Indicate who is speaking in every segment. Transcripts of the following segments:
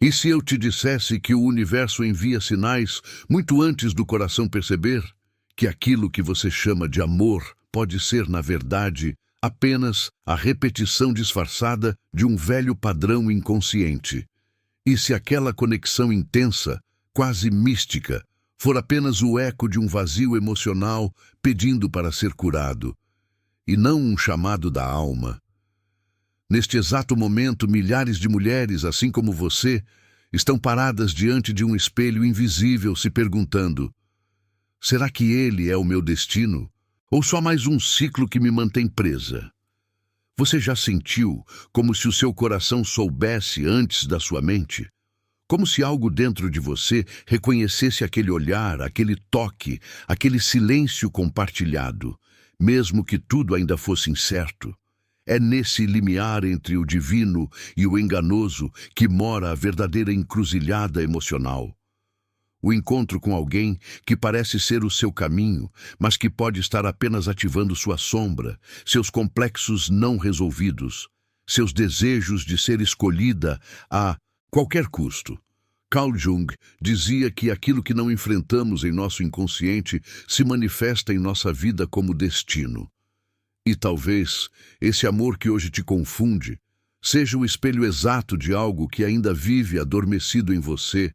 Speaker 1: E se eu te dissesse que o universo envia sinais muito antes do coração perceber que aquilo que você chama de amor pode ser, na verdade, apenas a repetição disfarçada de um velho padrão inconsciente? E se aquela conexão intensa, quase mística, for apenas o eco de um vazio emocional pedindo para ser curado, e não um chamado da alma? Neste exato momento, milhares de mulheres, assim como você, estão paradas diante de um espelho invisível se perguntando: será que ele é o meu destino? Ou só mais um ciclo que me mantém presa? Você já sentiu como se o seu coração soubesse antes da sua mente? Como se algo dentro de você reconhecesse aquele olhar, aquele toque, aquele silêncio compartilhado, mesmo que tudo ainda fosse incerto? É nesse limiar entre o divino e o enganoso que mora a verdadeira encruzilhada emocional. O encontro com alguém que parece ser o seu caminho, mas que pode estar apenas ativando sua sombra, seus complexos não resolvidos, seus desejos de ser escolhida a qualquer custo. Carl Jung dizia que aquilo que não enfrentamos em nosso inconsciente se manifesta em nossa vida como destino. E talvez esse amor que hoje te confunde seja o espelho exato de algo que ainda vive adormecido em você,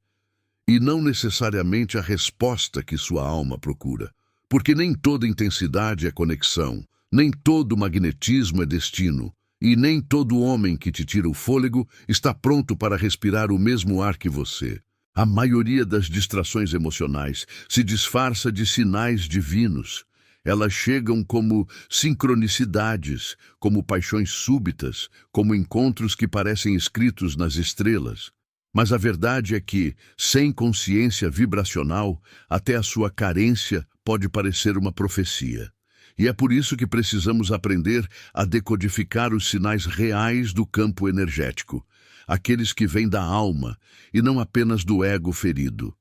Speaker 1: e não necessariamente a resposta que sua alma procura. Porque nem toda intensidade é conexão, nem todo magnetismo é destino, e nem todo homem que te tira o fôlego está pronto para respirar o mesmo ar que você. A maioria das distrações emocionais se disfarça de sinais divinos. Elas chegam como sincronicidades, como paixões súbitas, como encontros que parecem escritos nas estrelas. Mas a verdade é que, sem consciência vibracional, até a sua carência pode parecer uma profecia. E é por isso que precisamos aprender a decodificar os sinais reais do campo energético, aqueles que vêm da alma e não apenas do ego ferido.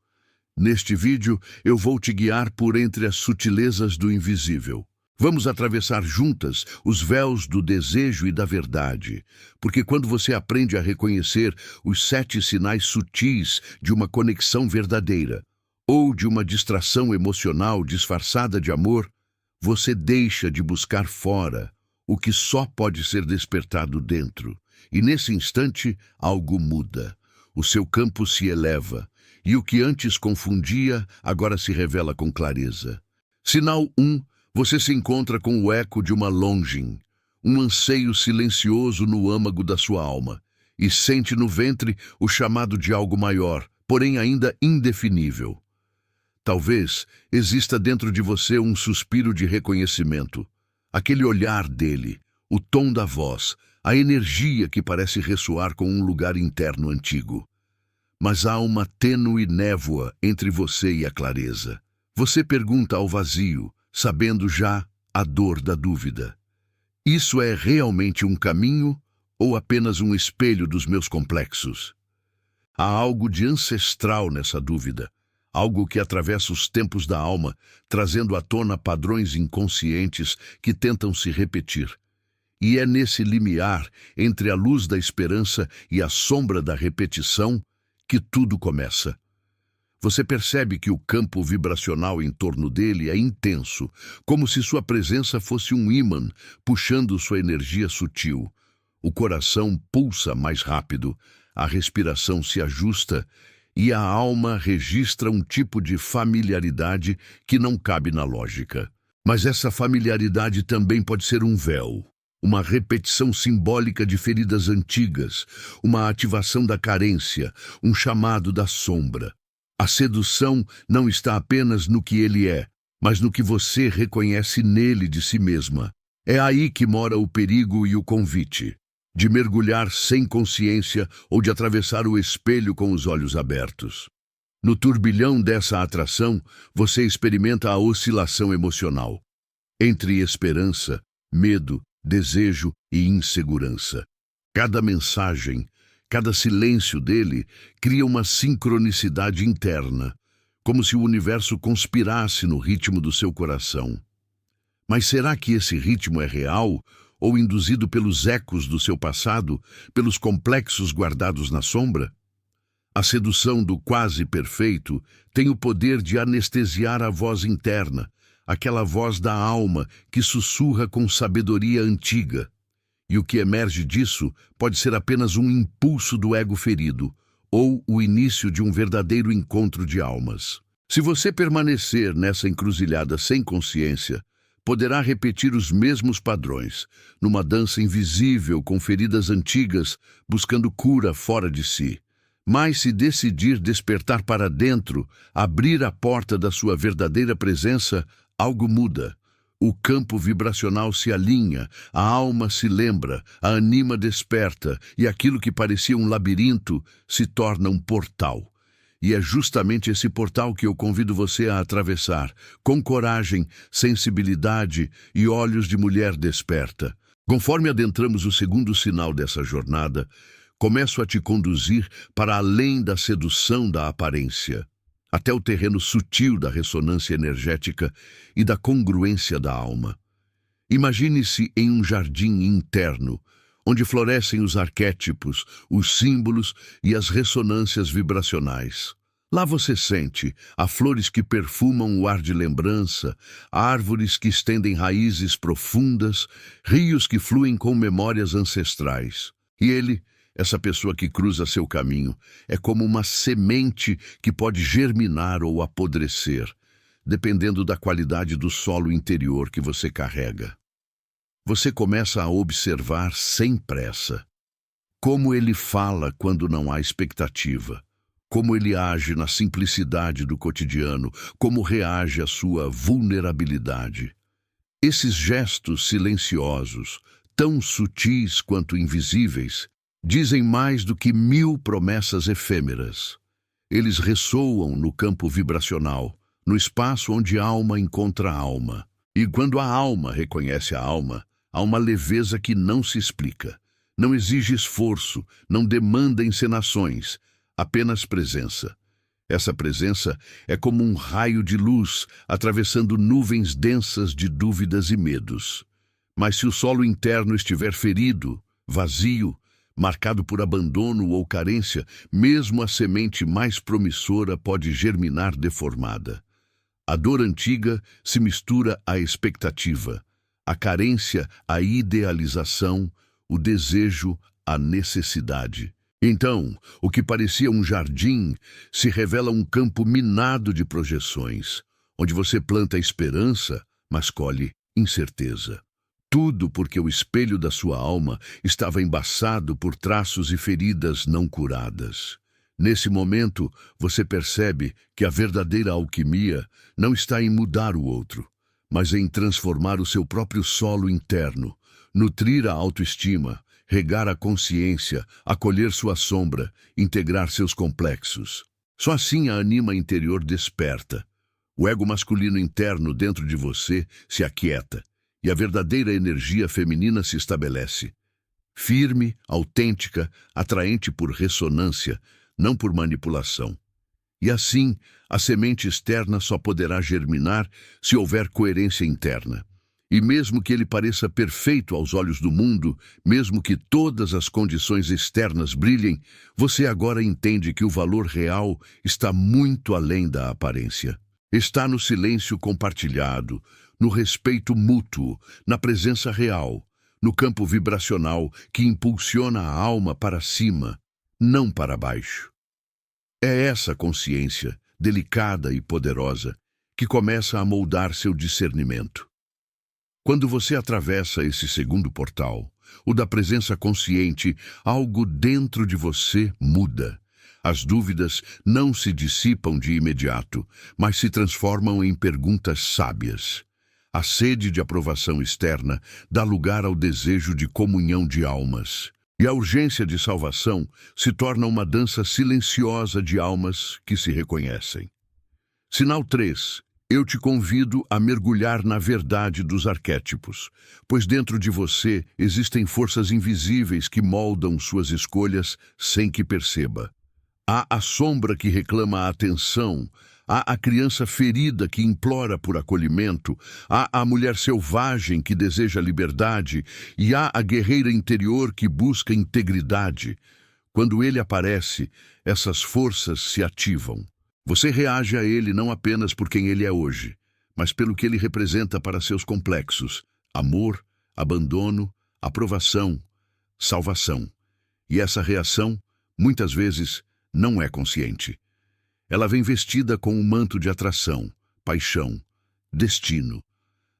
Speaker 1: Neste vídeo, eu vou te guiar por entre as sutilezas do invisível. Vamos atravessar juntas os véus do desejo e da verdade, porque quando você aprende a reconhecer os 7 sinais sutis de uma conexão verdadeira, ou de uma distração emocional disfarçada de amor, você deixa de buscar fora o que só pode ser despertado dentro. E nesse instante, algo muda. O seu campo se eleva, e o que antes confundia, agora se revela com clareza. Sinal 1. Você se encontra com o eco de uma longing, um anseio silencioso no âmago da sua alma, e sente no ventre o chamado de algo maior, porém ainda indefinível. Talvez exista dentro de você um suspiro de reconhecimento, aquele olhar dele, o tom da voz, a energia que parece ressoar com um lugar interno antigo. Mas há uma tênue névoa entre você e a clareza. Você pergunta ao vazio, sabendo já a dor da dúvida: isso é realmente um caminho ou apenas um espelho dos meus complexos? Há algo de ancestral nessa dúvida, algo que atravessa os tempos da alma, trazendo à tona padrões inconscientes que tentam se repetir. E é nesse limiar entre a luz da esperança e a sombra da repetição que tudo começa. Você percebe que o campo vibracional em torno dele é intenso, como se sua presença fosse um ímã puxando sua energia sutil. O coração pulsa mais rápido, a respiração se ajusta e a alma registra um tipo de familiaridade que não cabe na lógica. Mas essa familiaridade também pode ser um véu, uma repetição simbólica de feridas antigas, uma ativação da carência, um chamado da sombra. A sedução não está apenas no que ele é, mas no que você reconhece nele de si mesma. É aí que mora o perigo e o convite, de mergulhar sem consciência ou de atravessar o espelho com os olhos abertos. No turbilhão dessa atração, você experimenta a oscilação emocional, entre esperança, medo, desejo e insegurança. Cada mensagem, cada silêncio dele cria uma sincronicidade interna, como se o universo conspirasse no ritmo do seu coração. Mas será que esse ritmo é real ou induzido pelos ecos do seu passado, pelos complexos guardados na sombra? A sedução do quase perfeito tem o poder de anestesiar a voz interna, aquela voz da alma que sussurra com sabedoria antiga. E o que emerge disso pode ser apenas um impulso do ego ferido, ou o início de um verdadeiro encontro de almas. Se você permanecer nessa encruzilhada sem consciência, poderá repetir os mesmos padrões, numa dança invisível com feridas antigas, buscando cura fora de si. Mas se decidir despertar para dentro, abrir a porta da sua verdadeira presença, algo muda. O campo vibracional se alinha, a alma se lembra, a anima desperta, e aquilo que parecia um labirinto se torna um portal. E é justamente esse portal que eu convido você a atravessar, com coragem, sensibilidade e olhos de mulher desperta. Conforme adentramos o segundo sinal dessa jornada, começo a te conduzir para além da sedução da aparência, até o terreno sutil da ressonância energética e da congruência da alma. Imagine-se em um jardim interno, onde florescem os arquétipos, os símbolos e as ressonâncias vibracionais. Lá você sente, há flores que perfumam o ar de lembrança, árvores que estendem raízes profundas, rios que fluem com memórias ancestrais. E ele, essa pessoa que cruza seu caminho, é como uma semente que pode germinar ou apodrecer, dependendo da qualidade do solo interior que você carrega. Você começa a observar sem pressa como ele fala quando não há expectativa, como ele age na simplicidade do cotidiano, como reage à sua vulnerabilidade. Esses gestos silenciosos, tão sutis quanto invisíveis, dizem mais do que 1000 promessas efêmeras. Eles ressoam no campo vibracional, no espaço onde alma encontra alma. E quando a alma reconhece a alma, há uma leveza que não se explica. Não exige esforço, não demanda encenações, apenas presença. Essa presença é como um raio de luz atravessando nuvens densas de dúvidas e medos. Mas se o solo interno estiver ferido, vazio, marcado por abandono ou carência, mesmo a semente mais promissora pode germinar deformada. A dor antiga se mistura à expectativa, a carência à idealização, o desejo à necessidade. Então, o que parecia um jardim se revela um campo minado de projeções, onde você planta esperança, mas colhe incerteza. Tudo porque o espelho da sua alma estava embaçado por traços e feridas não curadas. Nesse momento, você percebe que a verdadeira alquimia não está em mudar o outro, mas em transformar o seu próprio solo interno, nutrir a autoestima, regar a consciência, acolher sua sombra, integrar seus complexos. Só assim a anima interior desperta. O ego masculino interno dentro de você se aquieta e a verdadeira energia feminina se estabelece. Firme, autêntica, atraente por ressonância, não por manipulação. E assim, a semente externa só poderá germinar se houver coerência interna. E mesmo que ele pareça perfeito aos olhos do mundo, mesmo que todas as condições externas brilhem, você agora entende que o valor real está muito além da aparência. Está no silêncio compartilhado, no respeito mútuo, na presença real, no campo vibracional que impulsiona a alma para cima, não para baixo. É essa consciência, delicada e poderosa, que começa a moldar seu discernimento. Quando você atravessa esse segundo portal, o da presença consciente, algo dentro de você muda. As dúvidas não se dissipam de imediato, mas se transformam em perguntas sábias. A sede de aprovação externa dá lugar ao desejo de comunhão de almas. E a urgência de salvação se torna uma dança silenciosa de almas que se reconhecem. Sinal 3. Eu te convido a mergulhar na verdade dos arquétipos, pois dentro de você existem forças invisíveis que moldam suas escolhas sem que perceba. Há a sombra que reclama a atenção, há a criança ferida que implora por acolhimento, há a mulher selvagem que deseja liberdade e há a guerreira interior que busca integridade. Quando ele aparece, essas forças se ativam. Você reage a ele não apenas por quem ele é hoje, mas pelo que ele representa para seus complexos: amor, abandono, aprovação, salvação. E essa reação, muitas vezes, não é consciente. Ela vem vestida com um manto de atração, paixão, destino.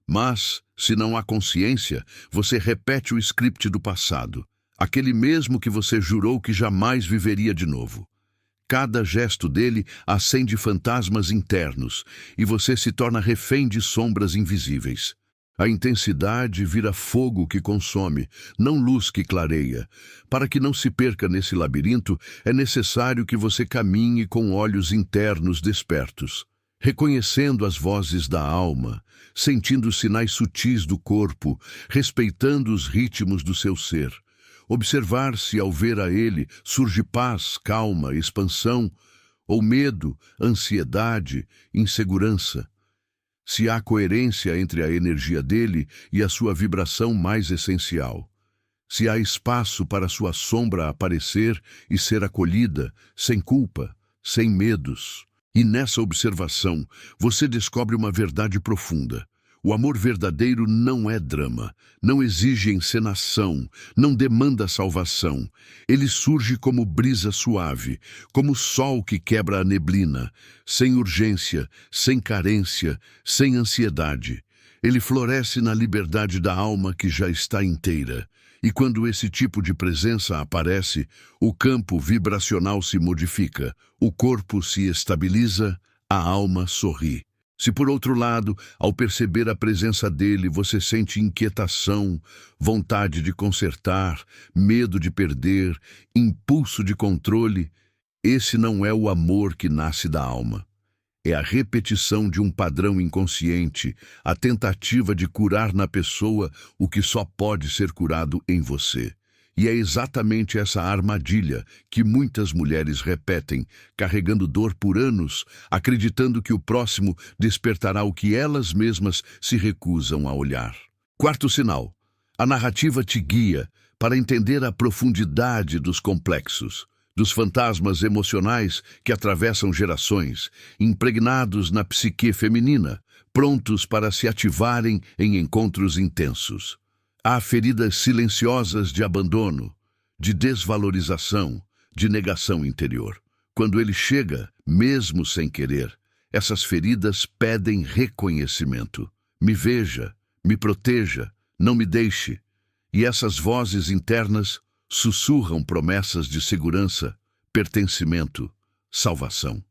Speaker 1: Mas, se não há consciência, você repete o script do passado, aquele mesmo que você jurou que jamais viveria de novo. Cada gesto dele acende fantasmas internos e você se torna refém de sombras invisíveis. A intensidade vira fogo que consome, não luz que clareia. Para que não se perca nesse labirinto, é necessário que você caminhe com olhos internos despertos, reconhecendo as vozes da alma, sentindo os sinais sutis do corpo, respeitando os ritmos do seu ser. Observar se ao ver a ele surge paz, calma, expansão, ou medo, ansiedade, insegurança. Se há coerência entre a energia dele e a sua vibração mais essencial. Se há espaço para sua sombra aparecer e ser acolhida, sem culpa, sem medos. E nessa observação, você descobre uma verdade profunda. O amor verdadeiro não é drama, não exige encenação, não demanda salvação. Ele surge como brisa suave, como sol que quebra a neblina, sem urgência, sem carência, sem ansiedade. Ele floresce na liberdade da alma que já está inteira. E quando esse tipo de presença aparece, o campo vibracional se modifica, o corpo se estabiliza, a alma sorri. Se por outro lado, ao perceber a presença dele, você sente inquietação, vontade de consertar, medo de perder, impulso de controle, esse não é o amor que nasce da alma. É a repetição de um padrão inconsciente, a tentativa de curar na pessoa o que só pode ser curado em você. E é exatamente essa armadilha que muitas mulheres repetem, carregando dor por anos, acreditando que o próximo despertará o que elas mesmas se recusam a olhar. Quarto sinal: a narrativa te guia para entender a profundidade dos complexos, dos fantasmas emocionais que atravessam gerações, impregnados na psique feminina, prontos para se ativarem em encontros intensos. Há feridas silenciosas de abandono, de desvalorização, de negação interior. Quando ele chega, mesmo sem querer, essas feridas pedem reconhecimento. Me veja, me proteja, não me deixe. E essas vozes internas sussurram promessas de segurança, pertencimento, salvação.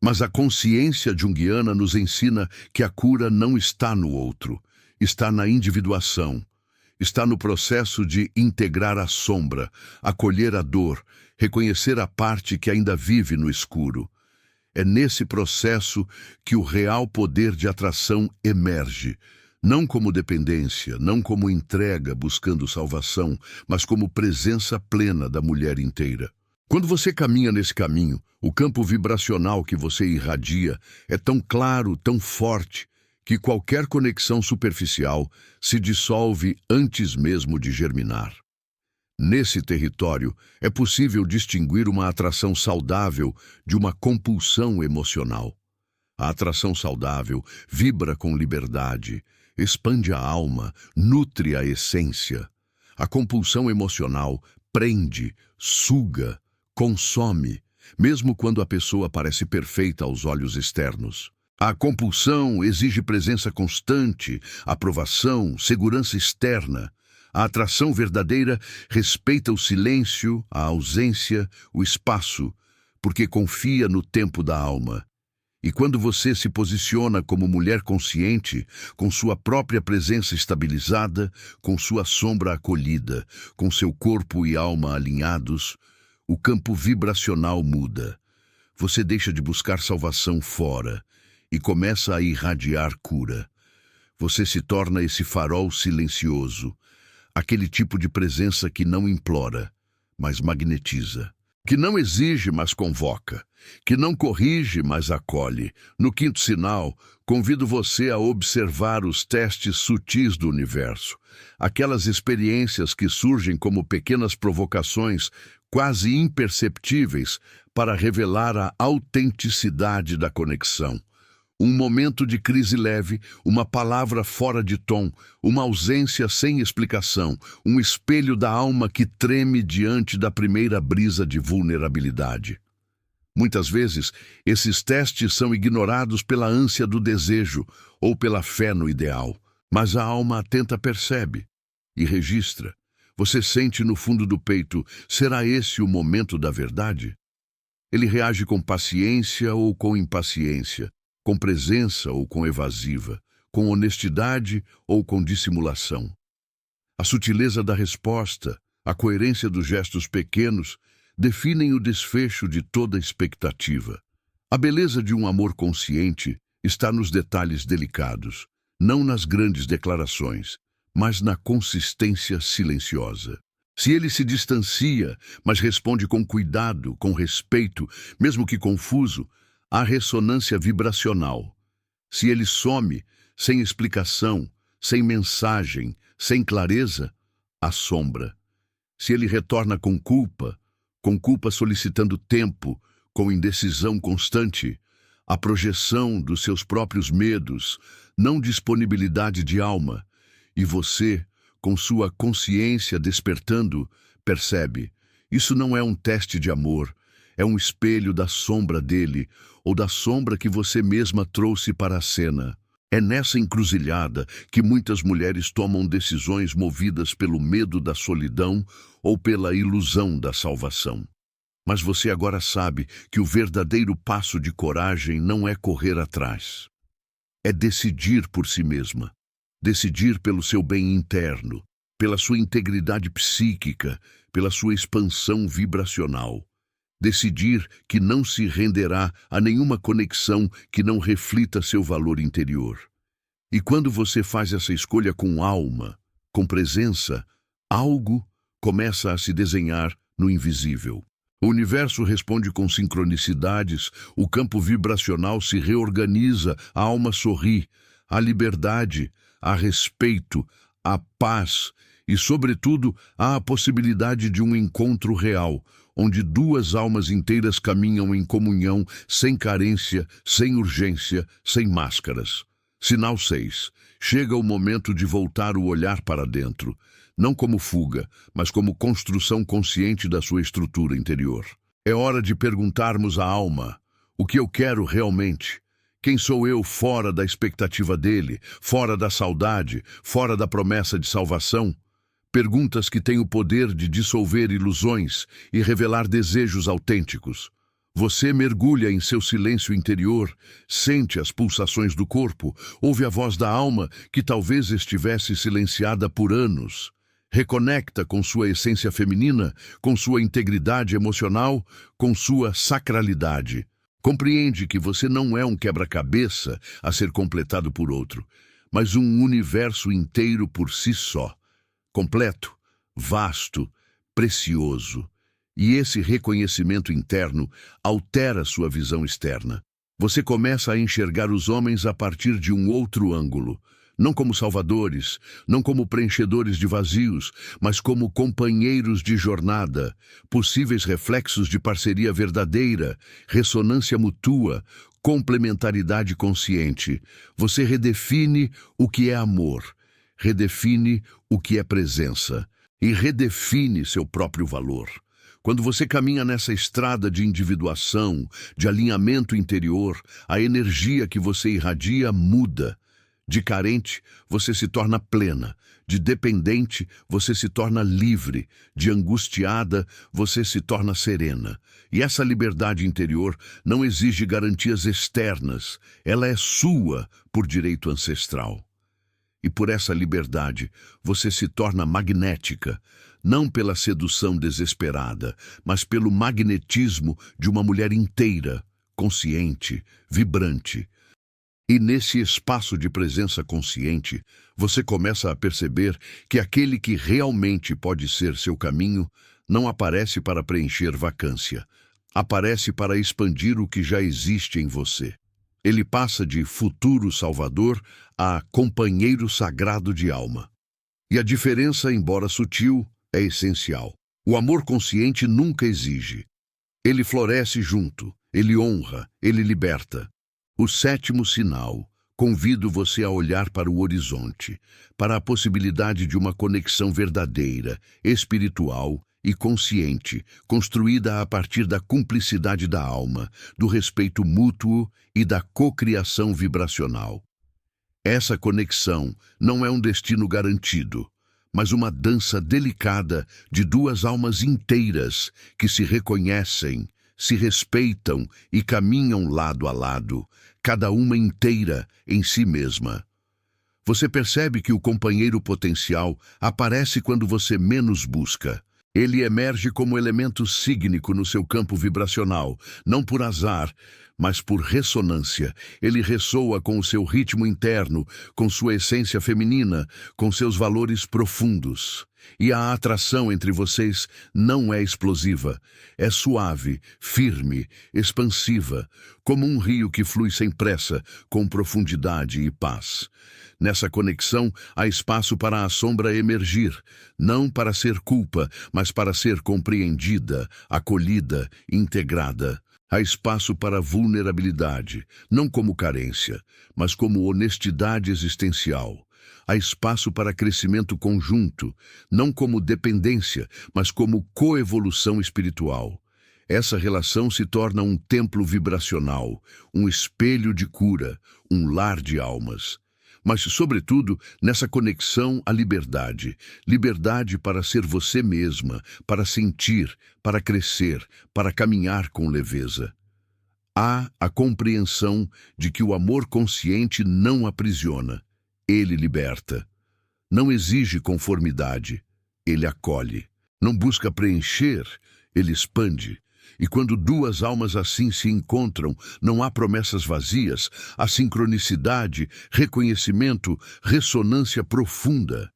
Speaker 1: Mas a consciência junguiana nos ensina que a cura não está no outro, está na individuação. Está no processo de integrar a sombra, acolher a dor, reconhecer a parte que ainda vive no escuro. É nesse processo que o real poder de atração emerge, não como dependência, não como entrega buscando salvação, mas como presença plena da mulher inteira. Quando você caminha nesse caminho, o campo vibracional que você irradia é tão claro, tão forte, que qualquer conexão superficial se dissolve antes mesmo de germinar. Nesse território, é possível distinguir uma atração saudável de uma compulsão emocional. A atração saudável vibra com liberdade, expande a alma, nutre a essência. A compulsão emocional prende, suga, consome, mesmo quando a pessoa parece perfeita aos olhos externos. A compulsão exige presença constante, aprovação, segurança externa. A atração verdadeira respeita o silêncio, a ausência, o espaço, porque confia no tempo da alma. E quando você se posiciona como mulher consciente, com sua própria presença estabilizada, com sua sombra acolhida, com seu corpo e alma alinhados, o campo vibracional muda. Você deixa de buscar salvação fora e começa a irradiar cura. Você se torna esse farol silencioso, aquele tipo de presença que não implora, mas magnetiza. que não exige, mas convoca, que não corrige, mas acolhe. No quinto sinal, convido você a observar os testes sutis do universo, aquelas experiências que surgem como pequenas provocações quase imperceptíveis para revelar a autenticidade da conexão. Um momento de crise leve, uma palavra fora de tom, uma ausência sem explicação, um espelho da alma que treme diante da primeira brisa de vulnerabilidade. Muitas vezes, esses testes são ignorados pela ânsia do desejo ou pela fé no ideal, mas a alma atenta percebe e registra. Você sente no fundo do peito, será esse o momento da verdade? Ele reage com paciência ou com impaciência, com presença ou com evasiva, com honestidade ou com dissimulação. A sutileza da resposta, a coerência dos gestos pequenos, definem o desfecho de toda expectativa. A beleza de um amor consciente está nos detalhes delicados, não nas grandes declarações, mas na consistência silenciosa. Se ele se distancia, mas responde com cuidado, com respeito, mesmo que confuso, há ressonância vibracional. Se ele some, sem explicação, sem mensagem, sem clareza, há sombra. Se ele retorna com culpa solicitando tempo, com indecisão constante, a projeção dos seus próprios medos, não disponibilidade de alma, e você, com sua consciência despertando, percebe, isso não é um teste de amor, é um espelho da sombra dele, ou da sombra que você mesma trouxe para a cena. É nessa encruzilhada que muitas mulheres tomam decisões movidas pelo medo da solidão ou pela ilusão da salvação. Mas você agora sabe que o verdadeiro passo de coragem não é correr atrás. É decidir por si mesma. Decidir pelo seu bem interno, pela sua integridade psíquica, pela sua expansão vibracional. Decidir que não se renderá a nenhuma conexão que não reflita seu valor interior. E quando você faz essa escolha com alma, com presença, algo começa a se desenhar no invisível. O universo responde com sincronicidades, o campo vibracional se reorganiza, a alma sorri, a liberdade, há respeito, há paz e, sobretudo, há a possibilidade de um encontro real, onde duas almas inteiras caminham em comunhão, sem carência, sem urgência, sem máscaras. Sinal 6. Chega o momento de voltar o olhar para dentro, não como fuga, mas como construção consciente da sua estrutura interior. É hora de perguntarmos à alma, o que eu quero realmente? Quem sou eu fora da expectativa dele, fora da saudade, fora da promessa de salvação? Perguntas que têm o poder de dissolver ilusões e revelar desejos autênticos. Você mergulha em seu silêncio interior, sente as pulsações do corpo, ouve a voz da alma que talvez estivesse silenciada por anos. Reconecta com sua essência feminina, com sua integridade emocional, com sua sacralidade. Compreende que você não é um quebra-cabeça a ser completado por outro, mas um universo inteiro por si só. Completo, vasto, precioso. E esse reconhecimento interno altera sua visão externa. Você começa a enxergar os homens a partir de um outro ângulo, não como salvadores, não como preenchedores de vazios, mas como companheiros de jornada, possíveis reflexos de parceria verdadeira, ressonância mútua, complementaridade consciente. Você redefine o que é amor, redefine o que é presença e redefine seu próprio valor. Quando você caminha nessa estrada de individuação, de alinhamento interior, a energia que você irradia muda. De carente, você se torna plena. De dependente, você se torna livre. De angustiada, você se torna serena. E essa liberdade interior não exige garantias externas. Ela é sua por direito ancestral. E por essa liberdade, você se torna magnética, não pela sedução desesperada, mas pelo magnetismo de uma mulher inteira, consciente, vibrante. E nesse espaço de presença consciente, você começa a perceber que aquele que realmente pode ser seu caminho não aparece para preencher vacância. Aparece para expandir o que já existe em você. Ele passa de futuro salvador a companheiro sagrado de alma. E a diferença, embora sutil, é essencial. O amor consciente nunca exige. Ele floresce junto, ele honra, ele liberta. O sétimo sinal: convido você a olhar para o horizonte, para a possibilidade de uma conexão verdadeira, espiritual e consciente, construída a partir da cumplicidade da alma, do respeito mútuo e da cocriação vibracional. Essa conexão não é um destino garantido, mas uma dança delicada de duas almas inteiras que se reconhecem, se respeitam e caminham lado a lado, cada uma inteira em si mesma. Você percebe que o companheiro potencial aparece quando você menos busca. Ele emerge como elemento sígnico no seu campo vibracional, não por azar, mas por ressonância. Ele ressoa com o seu ritmo interno, com sua essência feminina, com seus valores profundos. E a atração entre vocês não é explosiva, é suave, firme, expansiva, como um rio que flui sem pressa, com profundidade e paz. Nessa conexão, há espaço para a sombra emergir, não para ser culpa, mas para ser compreendida, acolhida, integrada. Há espaço para vulnerabilidade, não como carência, mas como honestidade existencial. Há espaço para crescimento conjunto, não como dependência, mas como coevolução espiritual. Essa relação se torna um templo vibracional, um espelho de cura, um lar de almas. Mas, sobretudo, nessa conexão à liberdade. Liberdade para ser você mesma, para sentir, para crescer, para caminhar com leveza. Há a compreensão de que o amor consciente não aprisiona. Ele liberta. Não exige conformidade. Ele acolhe. Não busca preencher. Ele expande. E quando duas almas assim se encontram, não há promessas vazias, há sincronicidade, reconhecimento, ressonância profunda.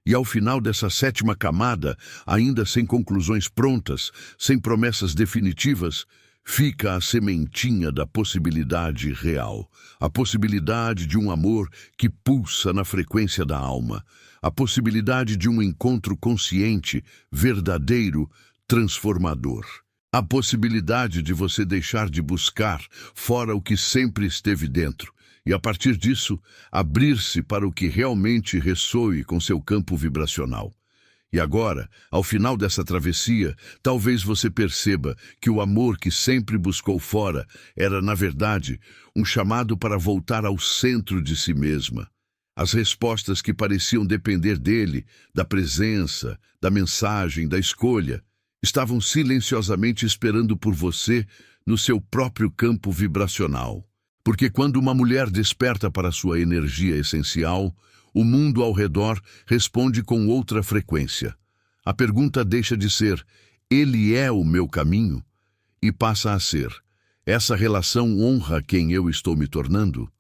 Speaker 1: E ao final dessa sétima camada, ainda sem conclusões prontas, sem promessas definitivas, fica a sementinha da possibilidade real, a possibilidade de um amor que pulsa na frequência da alma, a possibilidade de um encontro consciente, verdadeiro, transformador. A possibilidade de você deixar de buscar fora o que sempre esteve dentro e, a partir disso, abrir-se para o que realmente ressoe com seu campo vibracional. E agora, ao final dessa travessia, talvez você perceba que o amor que sempre buscou fora era, na verdade, um chamado para voltar ao centro de si mesma. As respostas que pareciam depender dele, da presença, da mensagem, da escolha, estavam silenciosamente esperando por você no seu próprio campo vibracional. Porque quando uma mulher desperta para sua energia essencial, o mundo ao redor responde com outra frequência. A pergunta deixa de ser: ele é o meu caminho? E passa a ser: essa relação honra quem eu estou me tornando?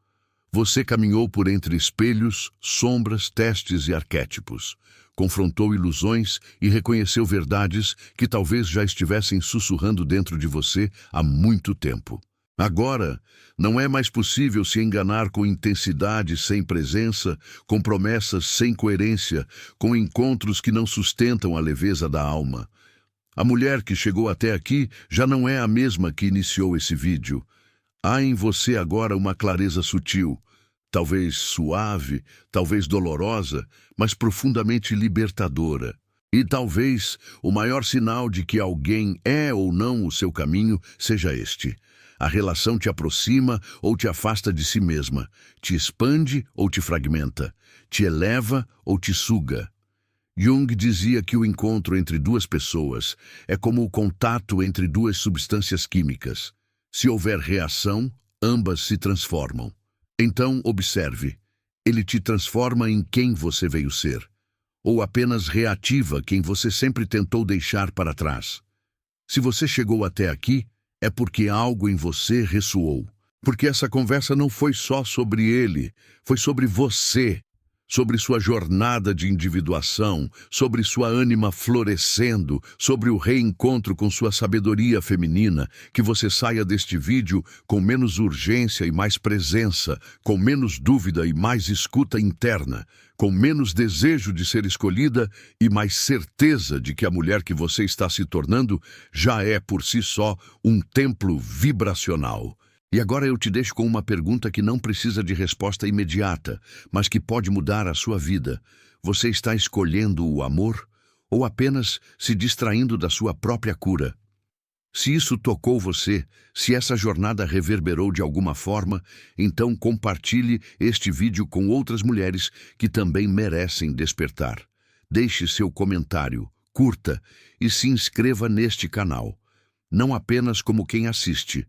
Speaker 1: Você caminhou por entre espelhos, sombras, testes e arquétipos. Confrontou ilusões e reconheceu verdades que talvez já estivessem sussurrando dentro de você há muito tempo. Agora, não é mais possível se enganar com intensidade sem presença, com promessas sem coerência, com encontros que não sustentam a leveza da alma. A mulher que chegou até aqui já não é a mesma que iniciou esse vídeo. Há em você agora uma clareza sutil, talvez suave, talvez dolorosa, mas profundamente libertadora. E talvez o maior sinal de que alguém é ou não o seu caminho seja este: a relação te aproxima ou te afasta de si mesma, te expande ou te fragmenta, te eleva ou te suga. Jung dizia que o encontro entre duas pessoas é como o contato entre duas substâncias químicas. Se houver reação, ambas se transformam. Então, observe, ele te transforma em quem você veio ser, ou apenas reativa quem você sempre tentou deixar para trás. Se você chegou até aqui, é porque algo em você ressoou. Porque essa conversa não foi só sobre ele, foi sobre você. sobre sua jornada de individuação, sobre sua ânima florescendo, sobre o reencontro com sua sabedoria feminina, que você saia deste vídeo com menos urgência e mais presença, com menos dúvida e mais escuta interna, com menos desejo de ser escolhida e mais certeza de que a mulher que você está se tornando já é por si só um templo vibracional. E agora eu te deixo com uma pergunta que não precisa de resposta imediata, mas que pode mudar a sua vida. Você está escolhendo o amor ou apenas se distraindo da sua própria cura? Se isso tocou você, se essa jornada reverberou de alguma forma, então compartilhe este vídeo com outras mulheres que também merecem despertar. Deixe seu comentário, curta e se inscreva neste canal, não apenas como quem assiste,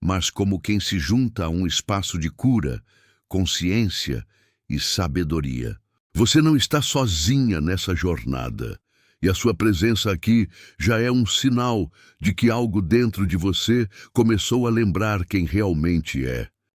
Speaker 1: mas como quem se junta a um espaço de cura, consciência e sabedoria. Você não está sozinha nessa jornada, e a sua presença aqui já é um sinal de que algo dentro de você começou a lembrar quem realmente é.